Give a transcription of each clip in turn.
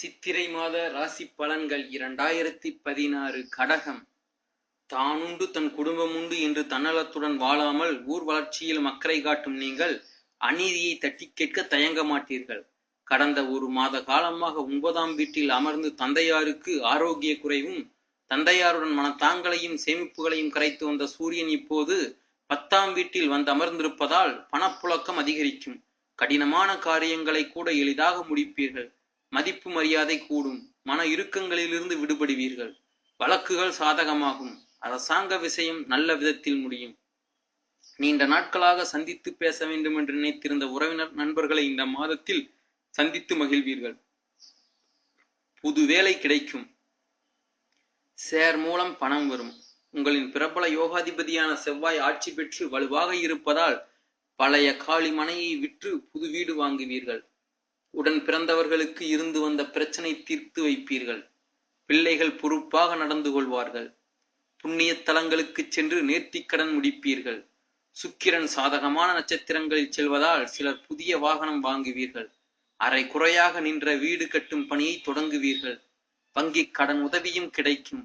சித்திரை மாத ராசி பலன்கள் 2016 கடகம். தானுண்டு தன் குடும்பமுண்டு என்று தன்னலத்துடன் வாழாமல் ஊர் வளர்ச்சியில் அக்கறை காட்டும் நீங்கள் அநீதியை தட்டி கேட்க தயங்க மாட்டீர்கள். கடந்த ஒரு மாத காலமாக 9ஆம் வீட்டில் அமர்ந்து தந்தையாருக்கு ஆரோக்கிய குறைவும் தந்தையாருடன் மனத்தாங்களையும் சேமிப்புகளையும் கரைத்து வந்த சூரியன் இப்போது 10ஆம் வீட்டில் வந்து அமர்ந்திருப்பதால் பணப்புழக்கம் அதிகரிக்கும். கடினமான காரியங்களை கூட எளிதாக முடிப்பீர்கள். மதிப்பு மரியாதை கூடும். மன இறுக்கங்களிலிருந்து விடுபடுவீர்கள். வழக்குகள் சாதகமாகும். அரசாங்க விஷயம் நல்ல விதத்தில் முடியும். நீண்ட நாட்களாக சந்தித்து பேச வேண்டும் என்று நினைத்திருந்த உறவினர் நண்பர்களை இந்த மாதத்தில் சந்தித்து மகிழ்வீர்கள். புது வேலை கிடைக்கும். ஷேர் மூலம் பணம் வரும். உங்களின் பிரபல யோகாதிபதியான செவ்வாய் ஆட்சி பெற்று வலுவாக இருப்பதால் பழைய காலி மனையை விற்று புது வீடு வாங்குவீர்கள். உடன் பிறந்தவர்களுக்கு இருந்து வந்த பிரச்சனை தீர்த்து வைப்பீர்கள். பிள்ளைகள் பொறுப்பாக நடந்து கொள்வார்கள். புண்ணிய தலங்களுக்கு சென்று நேர்த்திக்கடன் முடிப்பீர்கள். சுக்கிரன் சாதகமான நட்சத்திரங்களில் செல்வதால் சிலர் புதிய வாகனம் வாங்குவீர்கள். அரை குறையாக நின்ற வீடு கட்டும் பணியை தொடங்குவீர்கள். வங்கி கடன் உதவியும் கிடைக்கும்.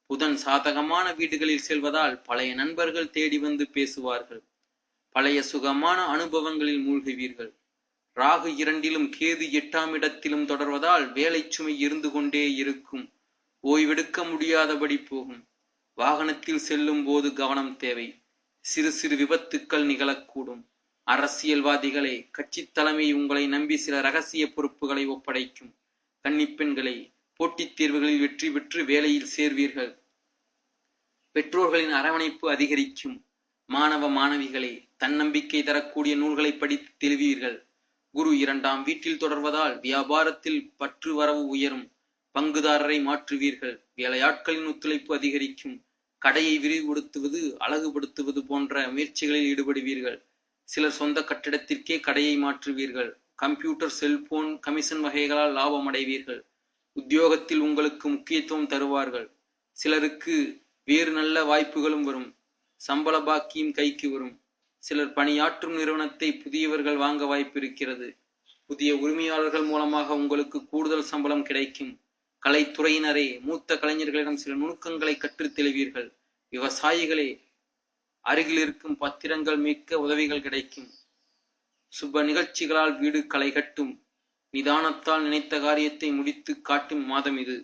புதன் சாதகமான வீடுகளில் செல்வதால் பழைய நண்பர்கள் தேடி வந்து பேசுவார்கள். பழைய சுகமான அனுபவங்களில் மூழ்குவீர்கள். ராகு 2லும் கேது 8ஆம் இடத்திலும் தொடர்வதால் வேலை சுமை இருந்து கொண்டே இருக்கும். ஓய்வெடுக்க முடியாதபடி போகும். வாகனத்தில் செல்லும் போது கவனம் தேவை. சிறு சிறு விபத்துக்கள் நிகழக்கூடும். அரசியல்வாதிகளே, கட்சி தலைமை உங்களை நம்பி சில ரகசிய பொறுப்புகளை ஒப்படைக்கும். கன்னிப்பெண்களை, போட்டித் தேர்வுகளில் வெற்றி பெற்று வேலையில் சேர்வீர்கள். பெற்றோர்களின் அரவணைப்பு அதிகரிக்கும். மாணவ மாணவிகளே, தன்னம்பிக்கை தரக்கூடிய நூல்களை படித்து தெளிவீர்கள். குரு 2ஆம் வீட்டில் தொடர்வதால் வியாபாரத்தில் பற்று வரவு உயரும். பங்குதாரரை மாற்றுவீர்கள். வேலையாட்களின் ஒத்துழைப்பு அதிகரிக்கும். கடையை விரிவுபடுத்துவது, அழகுபடுத்துவது போன்ற முயற்சிகளில் ஈடுபடுவீர்கள். சிலர் சொந்த கட்டிடத்திற்கே கடையை மாற்றுவீர்கள். கம்ப்யூட்டர், செல்போன், கமிஷன் வகைகளால் லாபம் அடைவீர்கள். உத்தியோகத்தில் உங்களுக்கு முக்கியத்துவம் தருவார்கள். சிலருக்கு வேறு நல்ல வாய்ப்புகளும் வரும். சம்பள பாக்கியும் கைக்கு வரும். சிலர் பணியாற்றும் நிறுவனத்தை புதியவர்கள் வாங்க வாய்ப்பு இருக்கிறது. புதிய உரிமையாளர்கள் மூலமாக உங்களுக்கு கூடுதல் சம்பளம் கிடைக்கும். கலைத்துறையினரே, மூத்த கலைஞர்களிடம் சில நுணுக்கங்களை கற்றுத் தெளிவீர்கள். விவசாயிகளே, அருகில் இருக்கும் பத்திரங்கள் மீட்க உதவிகள் கிடைக்கும். சுப நிகழ்ச்சிகளால் வீடு களை கட்டும். நிதானத்தால் நினைத்த காரியத்தை முடித்து காட்டும் மாதம் இது.